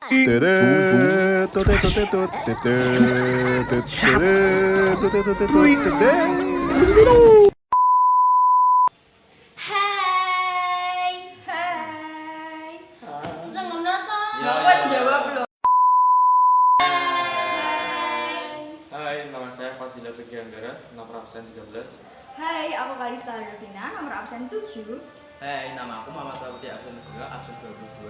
Hai. Hai. Jangan nonton. Ya, Wes ya. jawab belum? Hai, nama saya Fasila Fikri Anggara, nomor absen 13. Hai, aku Kalista Revina, nomor absen 7. Hai, nama aku Muhammad Putih absen 2, absen 22.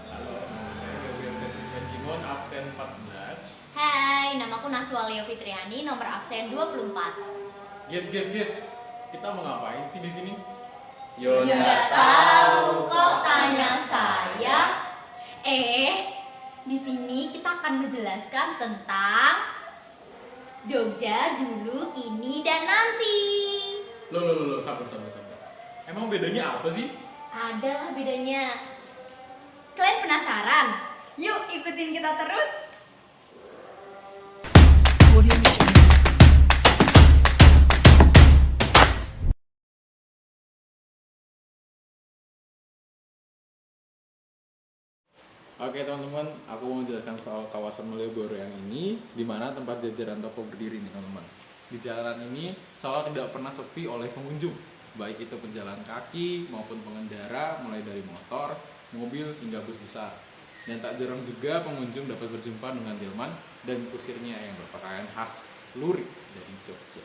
Halo, nama saya Gabriel Ketrian Kimon, absen 14. Hai, namaku Naswa Leo Fitriani, nomor absen 24. Guys, kita mau ngapain sih di sini? Nggak tahu kok tanya saya. Di sini kita akan menjelaskan tentang Jogja dulu, kini, dan nanti. Loh, sabar. Emang bedanya apa sih? Ada bedanya. Kalian penasaran? Yuk ikutin kita terus. Oke teman-teman, aku mau menjelaskan soal kawasan Malioboro yang ini, di mana tempat jajaran toko berdiri nih teman-teman. Di jalan ini seolah tidak pernah sepi oleh pengunjung, baik itu pejalan kaki maupun pengendara, mulai dari motor, mobil hingga bus besar. Dan tak jarang juga pengunjung dapat berjumpa dengan delman dan kusirnya yang berpakaian khas lurik dari Jogja.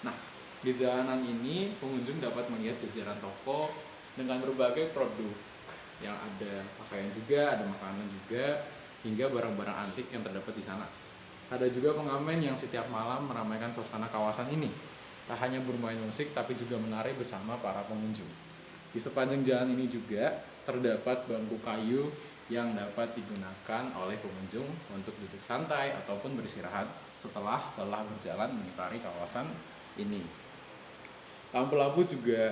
Nah, di jalanan ini pengunjung dapat melihat jajaran toko dengan berbagai produk yang ada pakaian juga, ada makanan juga, hingga barang-barang antik yang terdapat di sana. Ada juga pengamen yang setiap malam meramaikan suasana kawasan ini. Tak hanya bermain musik, tapi juga menari bersama para pengunjung. Di sepanjang jalan ini juga terdapat bangku kayu yang dapat digunakan oleh pengunjung untuk duduk santai ataupun beristirahat setelah lelah berjalan mengitari kawasan ini. Lampu-lampu juga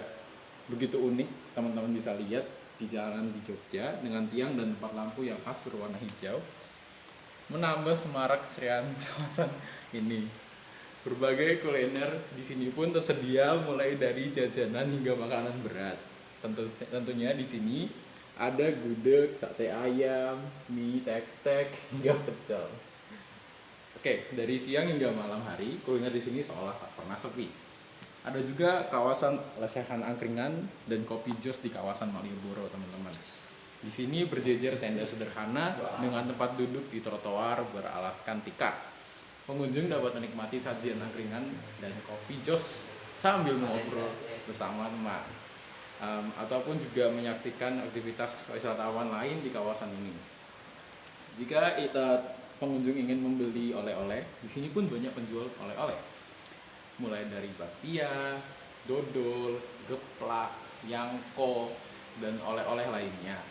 begitu unik, teman-teman bisa lihat di jalan di Jogja dengan tiang dan tempat lampu yang khas berwarna hijau menambah semarak keserian kawasan ini. Berbagai kuliner di sini pun tersedia mulai dari jajanan hingga makanan berat. Tentunya di sini ada gudeg, sate ayam, mie, tek-tek hingga pecel. Oke, dari siang hingga malam hari kuliner di sini seolah tak pernah sepi. Ada juga kawasan lesehan angkringan dan kopi jos di kawasan Malioboro, teman-teman. Di sini berjejer tenda sederhana dengan tempat duduk di trotoar beralaskan tikar. Pengunjung dapat menikmati sajian angkringan dan kopi jos sambil ngobrol bersama teman. Ataupun juga menyaksikan aktivitas wisatawan lain di kawasan ini. Jika pengunjung ingin membeli oleh-oleh, di sini pun banyak penjual oleh-oleh. Mulai dari bakpia, dodol, geplak, yangko, dan oleh-oleh lainnya.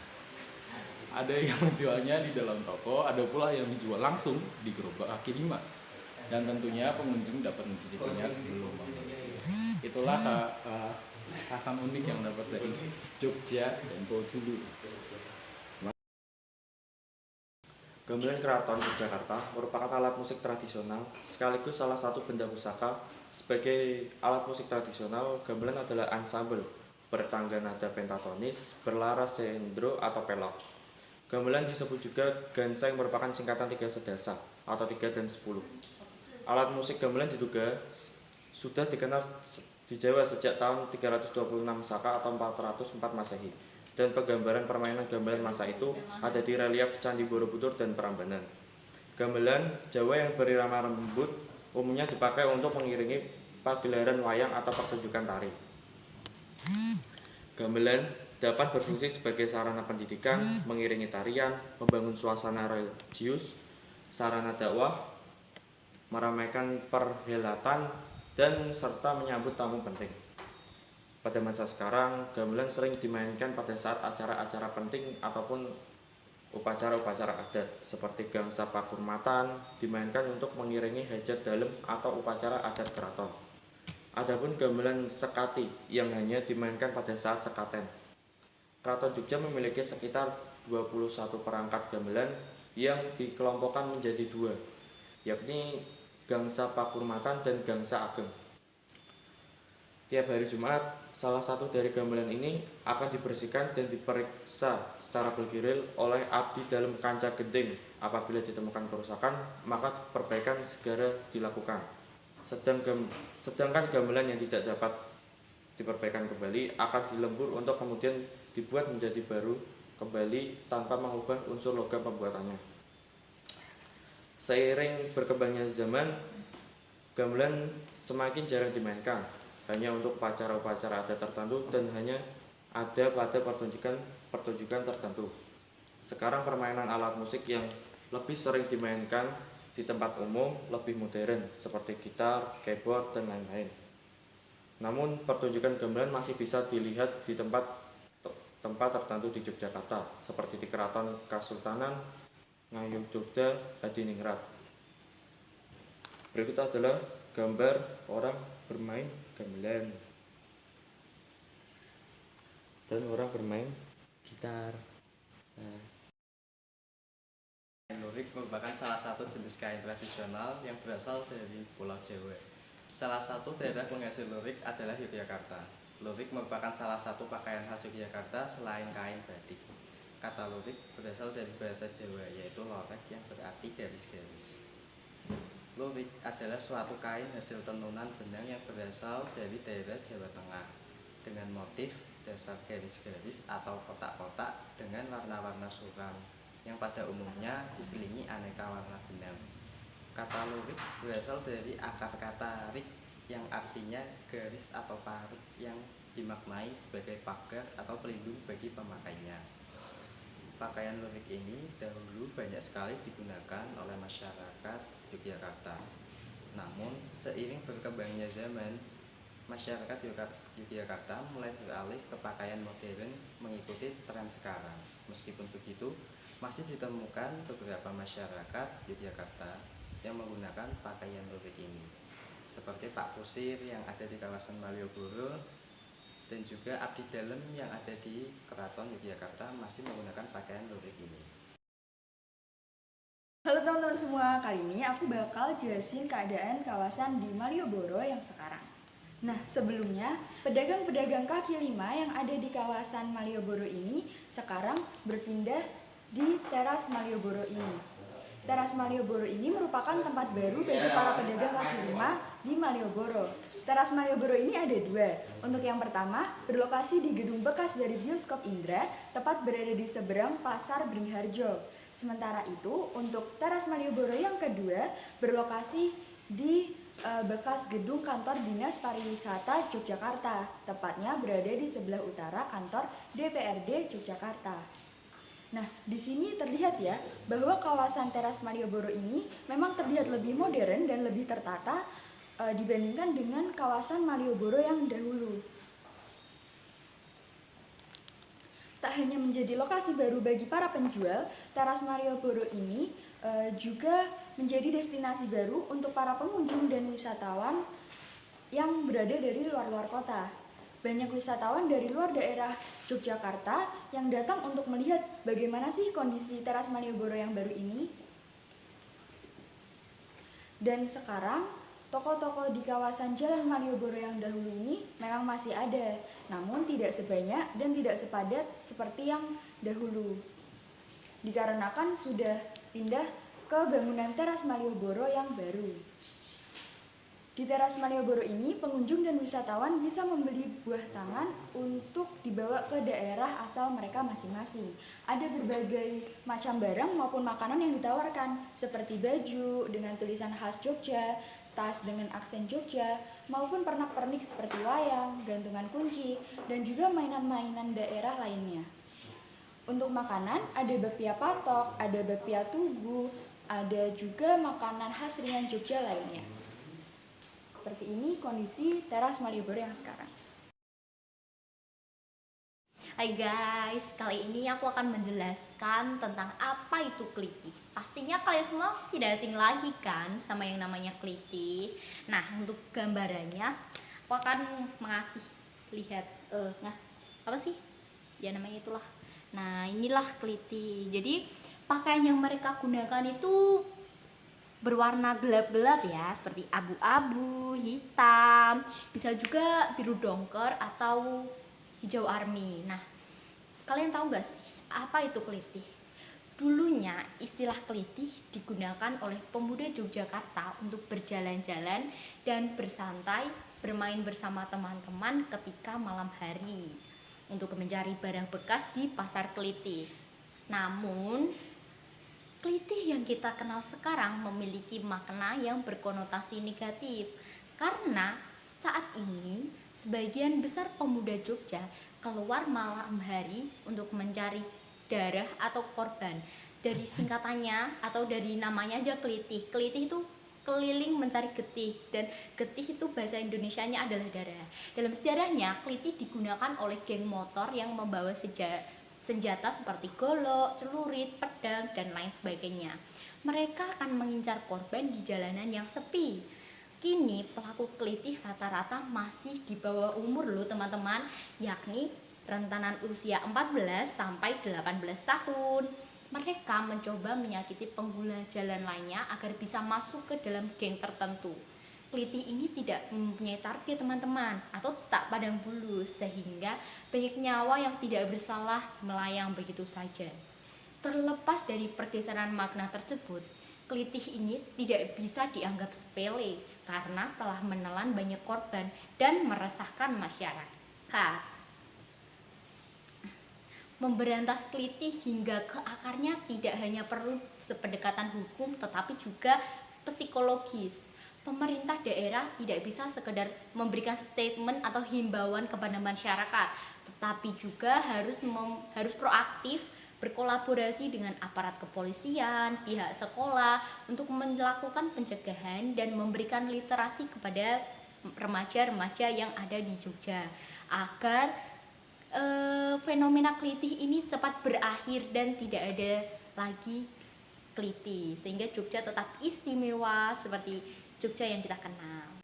Ada yang menjualnya di dalam toko, ada pula yang dijual langsung di gerobak kaki lima. Dan tentunya pengunjung dapat mencicipinya sebelum membeli. Itulah khasan unik yang dapat dari Jogja dan Bengkulu. Gamelan Keraton Yogyakarta merupakan alat musik tradisional sekaligus salah satu benda pusaka. Sebagai alat musik tradisional, gamelan adalah ansambel bertangga nada pentatonis berlaras sendro atau pelok. Gamelan disebut juga ganseng merupakan singkatan 3 sedasa atau 3 dan 10. Alat musik gamelan diduga sudah dikenal di Jawa sejak tahun 326 Saka atau 404 Masehi. Dan penggambaran permainan gamelan masa itu ada di relief Candi Borobudur dan Prambanan. Gamelan Jawa yang berirama lembut umumnya dipakai untuk mengiringi pagelaran wayang atau pertunjukan tari. Gamelan dapat berfungsi sebagai sarana pendidikan, mengiringi tarian, membangun suasana religius, sarana dakwah, meramaikan perhelatan, dan serta menyambut tamu penting. Pada masa sekarang, gamelan sering dimainkan pada saat acara-acara penting ataupun upacara-upacara adat seperti gangsa pakurmatan dimainkan untuk mengiringi hajat dalem atau upacara adat keraton. Adapun gamelan sekati yang hanya dimainkan pada saat sekaten. Keraton Jogja memiliki sekitar 21 perangkat gamelan yang dikelompokkan menjadi 2, yakni gangsa pakurmatan dan gangsa ageng. Tiap hari Jumat, salah satu dari gamelan ini akan dibersihkan dan diperiksa secara bergilir oleh abdi dalam kancah gending. Apabila ditemukan kerusakan, maka perbaikan segera dilakukan. Sedangkan gamelan yang tidak dapat diperbaikan kembali akan dilembur untuk kemudian dibuat menjadi baru kembali tanpa mengubah unsur logam pembuatannya. Seiring berkembangnya zaman, gamelan semakin jarang dimainkan, hanya untuk upacara-upacara adat tertentu dan hanya ada pada pertunjukan tertentu. Sekarang permainan alat musik yang lebih sering dimainkan di tempat umum lebih modern seperti gitar, keyboard, dan lain-lain. Namun pertunjukan gamelan masih bisa dilihat di tempat tertentu di Yogyakarta seperti di Keraton Kasultanan, Ngayog Jogja, Hadiningrat. Berikut adalah gambar orang bermain gamelan dan orang bermain gitar. Lurik merupakan salah satu jenis kain tradisional yang berasal dari Pulau Jawa. Salah satu daerah penghasil lurik adalah Yogyakarta. Lurik merupakan salah satu pakaian khas Yogyakarta selain kain batik. Kata lurik berasal dari bahasa Jawa, yaitu lorek yang berarti garis-garis. Lurik adalah suatu kain hasil tenunan benang yang berasal dari daerah Jawa Tengah dengan motif dasar garis-garis atau kotak-kotak dengan warna-warna suram yang pada umumnya diselingi aneka warna benang. Kata lurik berasal dari akar kata rik yang artinya garis atau parik yang dimaknai sebagai pagar atau pelindung bagi pemakainya. Pakaian lurik ini dahulu banyak sekali digunakan oleh masyarakat Yogyakarta. Namun, seiring berkembangnya zaman, masyarakat Yogyakarta mulai beralih ke pakaian modern mengikuti tren sekarang. Meskipun begitu, masih ditemukan beberapa masyarakat Yogyakarta yang menggunakan pakaian lurik ini, seperti Pak Kusir yang ada di kawasan Malioboro dan juga abdi dalam yang ada di Keraton Yogyakarta masih menggunakan pakaian lurik ini. Halo teman-teman semua, kali ini aku bakal jelasin keadaan kawasan di Malioboro yang sekarang. Nah, sebelumnya pedagang-pedagang kaki lima yang ada di kawasan Malioboro ini sekarang berpindah di teras Malioboro ini. Teras Malioboro ini merupakan tempat baru bagi para pedagang kaki lima di Malioboro. Teras Malioboro ini ada dua. Untuk yang pertama, berlokasi di gedung bekas dari Bioskop Indra, tepat berada di seberang Pasar Beringharjo. Sementara itu, untuk teras Malioboro yang kedua, berlokasi di bekas gedung kantor Dinas Pariwisata Yogyakarta, tepatnya berada di sebelah utara kantor DPRD Yogyakarta. Nah, di sini terlihat ya bahwa kawasan teras Malioboro ini memang terlihat lebih modern dan lebih tertata dibandingkan dengan kawasan Malioboro yang dahulu. Tak hanya menjadi lokasi baru bagi para penjual, teras Malioboro ini juga menjadi destinasi baru untuk para pengunjung dan wisatawan yang berada dari luar-luar kota. Banyak wisatawan dari luar daerah Yogyakarta yang datang untuk melihat bagaimana sih kondisi teras Malioboro yang baru ini. Dan sekarang, toko-toko di kawasan Jalan Malioboro yang dahulu ini memang masih ada, namun tidak sebanyak dan tidak sepadat seperti yang dahulu. Dikarenakan sudah pindah ke bangunan teras Malioboro yang baru. Di teras Malioboro ini, pengunjung dan wisatawan bisa membeli buah tangan untuk dibawa ke daerah asal mereka masing-masing. Ada berbagai macam barang maupun makanan yang ditawarkan, seperti baju dengan tulisan khas Jogja, tas dengan aksen Jogja, maupun pernak-pernik seperti wayang, gantungan kunci, dan juga mainan-mainan daerah lainnya. Untuk makanan, ada bakpia patok, ada bakpia tugu, ada juga makanan khas ringan Jogja lainnya. Seperti ini kondisi teras Malioboro yang sekarang. Hai guys, kali ini aku akan menjelaskan tentang apa itu kliti. Pastinya kalian semua tidak asing lagi kan sama yang namanya kliti. Nah, untuk gambarannya aku akan mengasih lihat apa sih? Ya namanya itulah. Nah, inilah kliti. Jadi, pakaian yang mereka gunakan itu berwarna gelap-gelap ya, seperti abu-abu, hitam, bisa juga biru dongker atau hijau army. Nah, kalian tahu gak sih apa itu kelitih? Dulunya istilah kelitih digunakan oleh pemuda Yogyakarta untuk berjalan-jalan dan bersantai, bermain bersama teman-teman ketika malam hari untuk mencari barang bekas di pasar kelitih. Namun, kelitih yang kita kenal sekarang memiliki makna yang berkonotasi negatif karena saat ini sebagian besar pemuda Jogja keluar malam hari untuk mencari darah atau korban. Dari singkatannya atau dari namanya aja kelitih. Kelitih itu keliling mencari getih, dan getih itu bahasa Indonesianya adalah darah. Dalam sejarahnya, kelitih digunakan oleh geng motor yang membawa senjata seperti golok, celurit, pedang, dan lain sebagainya. Mereka akan mengincar korban di jalanan yang sepi. Kini pelaku kelitih rata-rata masih di bawah umur loh teman-teman, yakni rentanan usia 14 sampai 18 tahun. Mereka mencoba menyakiti pengguna jalan lainnya agar bisa masuk ke dalam geng tertentu. Kelitih ini tidak mempunyai target teman-teman atau tak pandang bulu, sehingga banyak nyawa yang tidak bersalah melayang begitu saja. Terlepas dari pergeseran makna tersebut, kelitih ini tidak bisa dianggap sepele karena telah menelan banyak korban dan meresahkan masyarakat. Memberantas kelitih hingga ke akarnya tidak hanya perlu sependekatan hukum tetapi juga psikologis. Pemerintah daerah tidak bisa sekedar memberikan statement atau himbauan kepada masyarakat, tetapi juga harus proaktif berkolaborasi dengan aparat kepolisian, pihak sekolah untuk melakukan pencegahan dan memberikan literasi kepada remaja-remaja yang ada di Jogja agar fenomena kelitih ini cepat berakhir dan tidak ada lagi kelitih, sehingga Jogja tetap istimewa seperti Jogja yang kita kenal.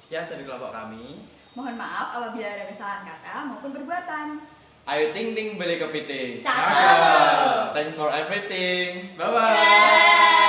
Sekian dari kelompok kami. Mohon maaf apabila ada kesalahan kata maupun perbuatan. Ayo ting ting balik kepiting. Cakep. Thanks for everything. Bye bye. Bye.